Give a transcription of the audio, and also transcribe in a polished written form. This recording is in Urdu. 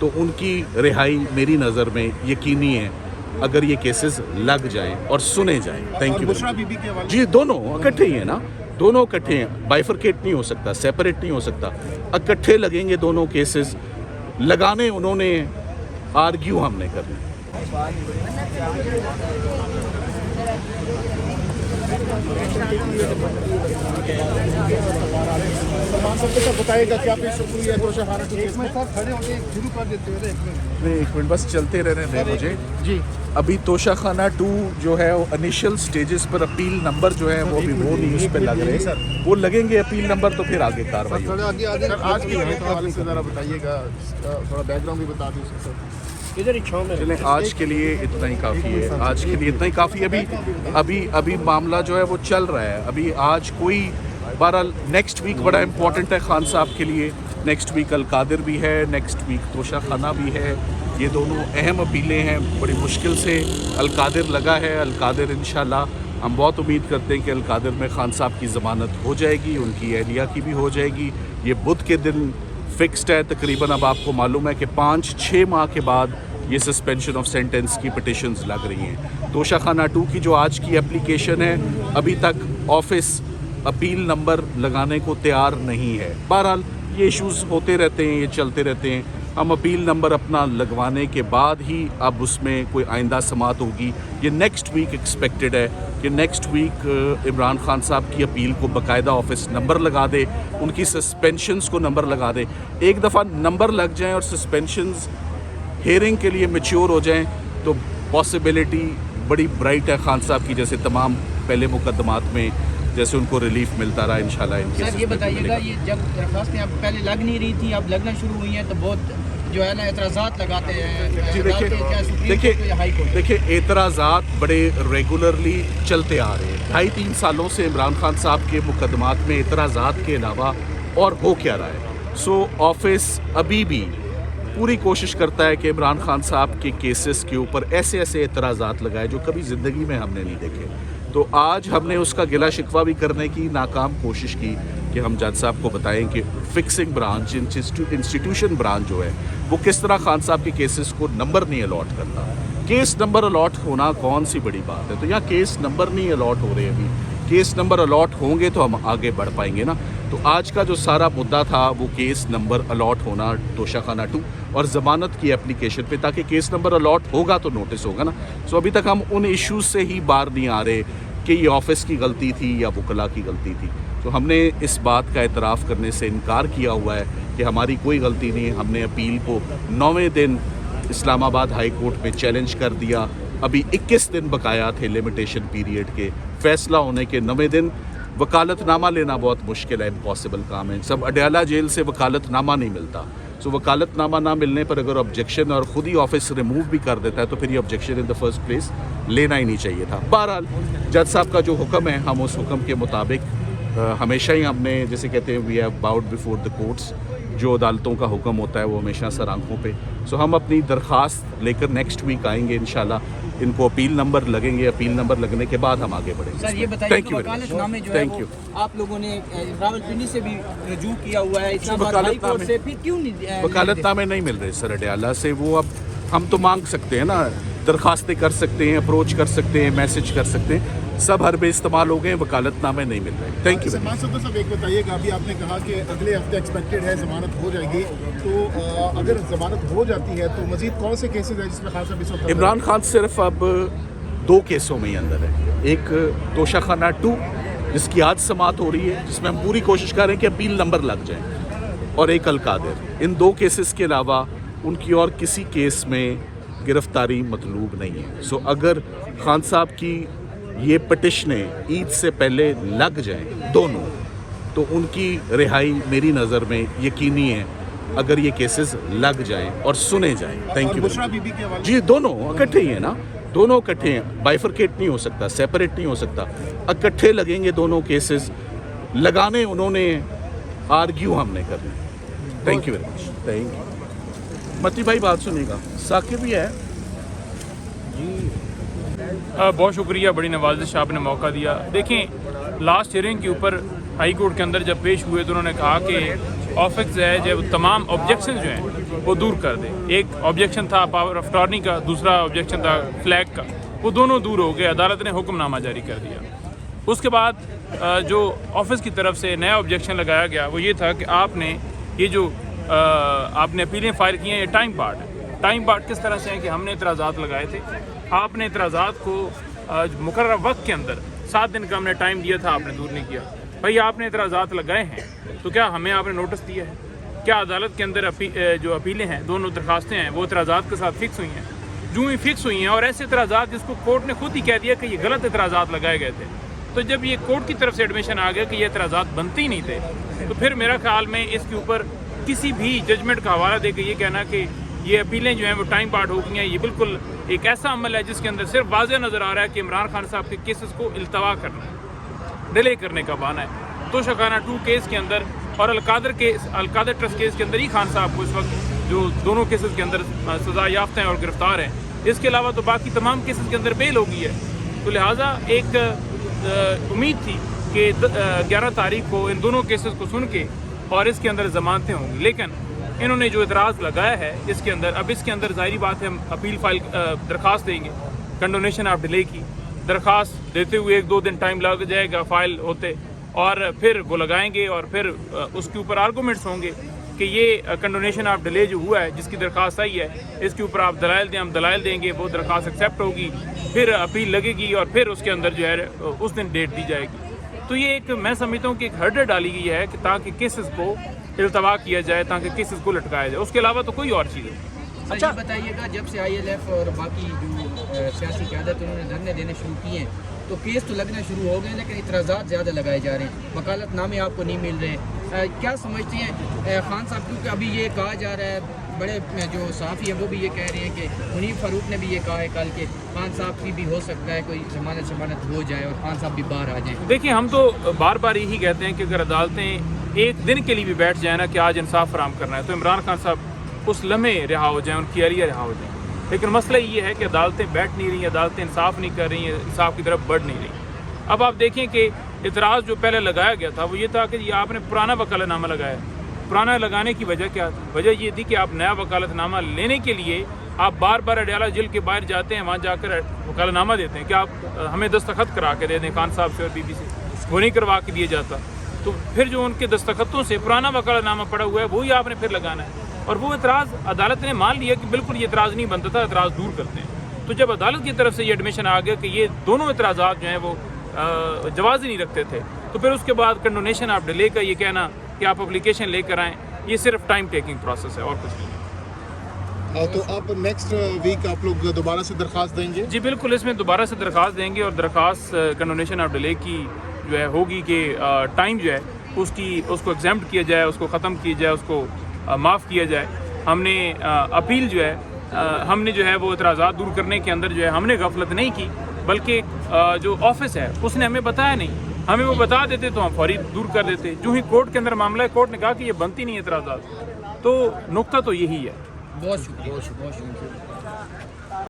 تو ان کی رہائی میری نظر میں یقینی ہے اگر یہ کیسز لگ جائیں اور سنے جائیں. Thank you. جی دونوں اکٹھے ہی ہیں نا, دونوں اکٹھے ہیں, بائیفرکیٹ نہیں ہو سکتا, سیپریٹ نہیں ہو سکتا, اکٹھے لگیں گے دونوں کیسز. لگانے انہوں نے, آرگیو ہم نے کرنا. بتائے گا کیا شکریہ ایک منٹ بس چلتے رہنے دیں مجھے. جی ابھی توشہ خانہ 2 جو ہے وہ انیشل سٹیجز پر اپیل نمبر جو ہے وہ ابھی وہ نہیں اس پہ لگ رہے, وہ لگیں گے اپیل نمبر تو پھر آگے کاروائی. آج کے حوالے سے ذرا بتائیے گا, تھوڑا بیک گراؤنڈ بھی بتا دیجیے سر. چلیں آج کے لیے اتنا ہی کافی ہے, آج کے لیے اتنا ہی کافی ہے. ابھی معاملہ جو ہے وہ چل رہا ہے. ابھی آج کوئی بہرحال نیکسٹ ویک بڑا امپورٹنٹ ہے خان صاحب کے لیے. نیکسٹ ویک القادر بھی ہے, نیکسٹ ویک توشہ خانہ بھی ہے. یہ دونوں اہم اپیلیں ہیں. بڑی مشکل سے القادر لگا ہے. القادر انشاءاللہ ہم بہت امید کرتے ہیں کہ القادر میں خان صاحب کی ضمانت ہو جائے گی, ان کی اہلیہ کی بھی ہو جائے گی. یہ بدھ کے دن فکسڈ ہے تقریباً. اب آپ کو معلوم ہے کہ 5-6 ماہ کے بعد یہ سسپینشن آف سینٹنس کی پٹیشنز لگ رہی ہیں. توشہ خانہ 2 کی جو آج کی اپلیکیشن ہے, ابھی تک آفس اپیل نمبر لگانے کو تیار نہیں ہے. بہرحال یہ ایشوز ہوتے رہتے ہیں, یہ چلتے رہتے ہیں. ہم اپیل نمبر اپنا لگوانے کے بعد ہی اب اس میں کوئی آئندہ سماعت ہوگی. یہ نیکسٹ ویک ایکسپیکٹڈ ہے کہ نیکسٹ ویک عمران خان صاحب کی اپیل کو باقاعدہ آفس نمبر لگا دے, ان کی سسپینشنز کو نمبر لگا دے. ایک دفعہ نمبر لگ جائیں اور سسپینشنز ہیئرنگ کے لیے میچور ہو جائیں تو پاسبلٹی بڑی برائٹ ہے خان صاحب کی, جیسے تمام پہلے مقدمات میں جیسے ان کو ریلیف ملتا رہا انشاءاللہ ان کے. سر یہ بتائیے گا, یہ جب درخواستیں اب پہلے لگ نہیں رہی تھی, اب لگنا شروع ہوئی ہیں تو بہت جو ہے نا اعتراضات لگاتے ہیں. دیکھیں اعتراضات بڑے ریگولرلی چلتے آ رہے ہیں. 2.5-3 سالوں سے عمران خان صاحب کے مقدمات میں اعتراضات کے علاوہ اور ہو کیا رہا ہے. سو آفس ابھی بھی پوری کوشش کرتا ہے کہ عمران خان صاحب کے کیسز کے اوپر ایسے اعتراضات لگائے جو کبھی زندگی میں ہم نے نہیں دیکھے. تو آج ہم نے اس کا گلہ شکوہ بھی کرنے کی ناکام کوشش کی کہ ہم جج صاحب کو بتائیں کہ فکسنگ برانچ, انسٹیٹیوشن برانچ جو ہے وہ کس طرح خان صاحب کے کیسز کو نمبر نہیں الاٹ کرتا. کیس نمبر الاٹ ہونا کون سی بڑی بات ہے. تو یہاں کیس نمبر نہیں الاٹ ہو رہے, ابھی کیس نمبر الاٹ ہوں گے تو ہم آگے بڑھ پائیں گے نا. تو آج کا جو سارا مدعا تھا وہ کیس نمبر الاٹ ہونا توشہ خانہ 2 اور ضمانت کی اپلیکیشن پہ, تاکہ کیس نمبر الاٹ ہوگا تو نوٹس ہوگا نا. سو ابھی تک ہم ان ایشوز سے ہی باہر نہیں آ رہے کہ یہ آفس کی غلطی تھی یا وکلاء کی غلطی تھی. تو ہم نے اس بات کا اعتراف کرنے سے انکار کیا ہوا ہے کہ ہماری کوئی غلطی نہیں. ہم نے اپیل کو 9ویں دن اسلام آباد ہائی کورٹ میں چیلنج کر دیا. ابھی 21 دن بقایا تھے لمیٹیشن پیریڈ کے, فیصلہ ہونے کے 9ویں دن. وکالت نامہ لینا بہت مشکل ہے, امپاسبل کام ہے. سب اڈیالہ جیل سے وکالت نامہ نہیں ملتا. سو وکالت نامہ نہ ملنے پر اگر آبجیکشن اور خود ہی آفس ریموو بھی کر دیتا ہے تو پھر یہ objection in the first place لینا ہی نہیں چاہیے تھا. بہرحال جج صاحب کا جو حکم ہے ہم اس حکم کے مطابق ہمیشہ ہی ہم نے, جیسے کہتے ہیں we have bowed before the courts, جو عدالتوں کا حکم ہوتا ہے وہ ہمیشہ سر آنکھوں پہ. سو ہم اپنی درخواست لے کر نیکسٹ ویک آئیں گے انشاءاللہ. ان کو اپیل نمبر لگیں گے, اپیل نمبر لگنے کے بعد ہم آگے بڑھیں گے. سر یہ بتائیے کہ وکالت نامے جو ہے وہ آپ لوگوں نے راولپنڈی سے بھی رجوع کیا ہوا ہے, اسلام آباد ہائی کورٹ سے, پھر کیوں نہیں وکالت نامے نہیں مل رہے سر اڈیالہ سے. وہ اب ہم تو مانگ سکتے ہیں نا, درخواستیں کر سکتے ہیں, اپروچ کر سکتے ہیں, میسج کر سکتے ہیں, سب ہر بے استعمال ہو گئے, وکالت نامے نہیں مل رہے. Thank you. صاحب ایک بتائیے گا, ابھی آپ نے کہا کہ اگلے ہفتے ایکسپیکٹڈ ہے ضمانت ہو جائے گی, تو اگر ضمانت ہو جاتی ہے تو مزید کون سے کیسز ہیں جس میں خان صاحب اس وقت؟ عمران خان صرف اب 2 کیسوں میں ہی اندر ہے. ایک توشہ خانہ 2 جس کی آج سماعت ہو رہی ہے, جس میں ہم پوری کوشش کر رہے ہیں کہ اپیل نمبر لگ جائیں, اور ایک القادر. ان 2 کیسز کے علاوہ ان کی اور کسی کیس میں گرفتاری مطلوب نہیں ہے. سو اگر خان صاحب کی یہ پٹیشنیں عید سے پہلے لگ جائیں دونوں, تو ان کی رہائی میری نظر میں یقینی ہے اگر یہ کیسز لگ جائیں اور سنے جائیں. Thank you. جی دونوں اکٹھے ہی ہیں نا, دونوں اکٹھے ہیں, بائیفرکیٹ نہیں ہو سکتا, سیپریٹ نہیں ہو سکتا, اکٹھے لگیں گے دونوں کیسز. لگانے انہوں نے, آرگیو ہم نے کرنا. Thank you very much. Thank you. متی بھائی بات سنیے گا, ثاقب بھی ہے. جی بہت شکریہ, بڑی نوازش آپ نے موقع دیا. دیکھیں لاسٹ ہیئرنگ کے اوپر ہائی کورٹ کے اندر جب پیش ہوئے تو انہوں نے کہا کہ آفس ہے جب تمام آبجیکشن جو ہیں وہ دور کر دے. ایک آبجیکشن تھا پاور آف ٹارنی کا, دوسرا آبجیکشن تھا فلیگ کا, وہ دونوں دور ہو گئے. عدالت نے حکم نامہ جاری کر دیا. اس کے بعد جو آفس کی طرف سے نیا آبجیکشن لگایا گیا وہ یہ تھا کہ آپ نے یہ جو آپ نے اپیلیں فائل کی ہیں یہ ٹائم بارڈ ہے. ٹائم بارڈ کس طرح سے ہیں کہ ہم نے اعتراضات لگائے تھے, آپ نے اعتراضات کو مقررہ وقت کے اندر 7 دن کا ہم نے ٹائم دیا تھا, آپ نے دور نہیں کیا. بھائی آپ نے اعتراضات لگائے ہیں تو کیا ہمیں آپ نے نوٹس دیا ہے؟ کیا عدالت کے اندر جو اپیلیں ہیں, دونوں درخواستیں ہیں, وہ اعتراضات کے ساتھ فکس ہوئی ہیں؟ جو ہی فکس ہوئی ہیں, اور ایسے اعتراضات جس کو کورٹ نے خود ہی کہہ دیا کہ یہ غلط اعتراضات لگائے گئے تھے, تو جب یہ کورٹ کی طرف سے ایڈمیشن آ گیا کہ یہ اعتراضات بنتے ہی نہیں تھے, تو پھر میرا خیال میں اس کے اوپر کسی بھی ججمنٹ کا حوالہ دے کے یہ کہنا کہ یہ اپیلیں جو ہیں وہ ٹائم بارڈ ہو گئی ہیں, یہ بالکل ایک ایسا عمل ہے جس کے اندر صرف واضح نظر آ رہا ہے کہ عمران خان صاحب کے کیسز کو التوا کرنا, ڈیلے کرنے کا بہانہ ہے. توشہ خانہ 2 کیس کے اندر اور القادر ٹرسٹ کیس کے اندر ہی خان صاحب کو اس وقت جو دونوں کیسز کے اندر سزا یافتہ ہیں اور گرفتار ہیں, اس کے علاوہ تو باقی تمام کیسز کے اندر بیل ہو گئی ہے. تو لہٰذا ایک امید تھی کہ 11 تاریخ کو ان دونوں کیسز کو سن کے اور اس کے اندر ضمانتیں ہوں گی, لیکن انہوں نے جو اعتراض لگایا ہے اس کے اندر, اب اس کے اندر ظاہری بات ہے ہم اپیل فائل درخواست دیں گے کنڈونیشن آف ڈیلے کی درخواست دیتے ہوئے 1-2 دن ٹائم لگ جائے گا فائل ہوتے, اور پھر وہ لگائیں گے اور پھر اس کے اوپر آرگومنٹس ہوں گے کہ یہ کنڈونیشن آف ڈیلے جو ہوا ہے جس کی درخواست آئی ہے اس کے اوپر آپ دلائل دیں, ہم دلائل دیں گے, وہ درخواست ایکسیپٹ ہوگی, پھر اپیل لگے گی اور پھر اس کے اندر جو ہے اس دن ڈیٹ دی جائے گی. تو یہ ایک میں سمجھتا ہوں کہ ایک ہرڈر ڈالی گئی ہے کہ تاکہ کیسز کو التوا کیا جائے, تاکہ کیسز کو لٹکایا جائے, اس کے علاوہ تو کوئی اور چیز نہیں. اچھا بتائیے گا, جب سے ILF اور باقی جو سیاسی قیادت انہوں نے دھرنے دینے شروع کیے ہیں تو کیس تو لگنا شروع ہو گئے, لیکن اعتراضات زیادہ لگائے جا رہے ہیں, وکالت نامے آپ کو نہیں مل رہے. کیا سمجھتے ہیں خان صاحب, کیونکہ ابھی یہ کہا جا رہا ہے, بڑے جو صحافی ہیں وہ بھی یہ کہہ رہے ہیں کہ منیب فاروق نے بھی یہ کہا ہے کل کہ خان صاحب کی بھی ہو سکتا ہے کوئی ضمانت ہو جائے اور خان صاحب بھی باہر آ جائیں. دیکھیں ہم تو بار بار یہی کہتے ہیں کہ اگر عدالتیں ایک دن کے لیے بھی بیٹھ جائیں نا کہ آج انصاف فراہم کرنا ہے, تو عمران خان صاحب اس لمحے رہا ہو جائیں, ان کی اہلیہ رہا ہو جائیں. لیکن مسئلہ یہ ہے کہ عدالتیں بیٹھ نہیں رہی, عدالتیں انصاف نہیں کر رہی ہیں, انصاف کی طرف بڑھ نہیں رہی. اب آپ دیکھیں کہ اعتراض جو پہلے لگایا گیا تھا وہ یہ تھا کہ یہ آپ نے پرانا وکالت نامہ لگایا. پرانا لگانے کی وجہ کیا تھی؟ وجہ یہ تھی کہ آپ نیا وکالت نامہ لینے کے لیے آپ بار بار اڈیالہ جیل کے باہر جاتے ہیں, وہاں جا کر وکالت نامہ دیتے ہیں کہ آپ ہمیں دستخط کرا کے دے دیں خان صاحب سے اور بی بی سے, وہ نہیں کروا کے دیا جاتا. تو پھر جو ان کے دستخطوں سے پرانا وکالت نامہ پڑا ہوا ہے وہی آپ نے پھر لگانا ہے. اور وہ اعتراض عدالت نے مان لیا کہ بالکل یہ اعتراض نہیں بنتا تھا, اعتراض دور کرتے ہیں. تو جب عدالت کی طرف سے یہ ایڈمیشن آ گیا کہ یہ دونوں اعتراضات جو ہیں وہ جواز ہی نہیں رکھتے تھے, تو پھر اس کے بعد کنڈونیشن آف ڈیلے کا یہ کہنا کہ آپ اپلیکیشن لے کر آئیں, یہ صرف ٹائم ٹیکنگ پروسیس ہے اور کچھ نہیں. تو آپ نیکسٹ ویک آپ لوگ دوبارہ سے درخواست دیں گے؟ جی بالکل, اس میں دوبارہ سے درخواست دیں گے, اور درخواست کنڈونیشن آف ڈیلے کی جو ہے ہوگی کہ ٹائم جو ہے اس کو ایگزیمپٹ کیا جائے, اس کو ختم کیا جائے, اس کو معاف کیا جائے. ہم نے اپیل جو ہے ہم نے جو ہے وہ اعتراضات دور کرنے کے اندر جو ہے ہم نے غفلت نہیں کی, بلکہ جو آفس ہے اس نے ہمیں بتایا نہیں, ہمیں وہ بتا دیتے تو ہم فوری دور کر دیتے. جو ہی کورٹ کے اندر معاملہ ہے, کورٹ نے کہا کہ یہ بنتی نہیں اعتراضات, تو نقطہ تو یہی ہے. بہت شکریہ.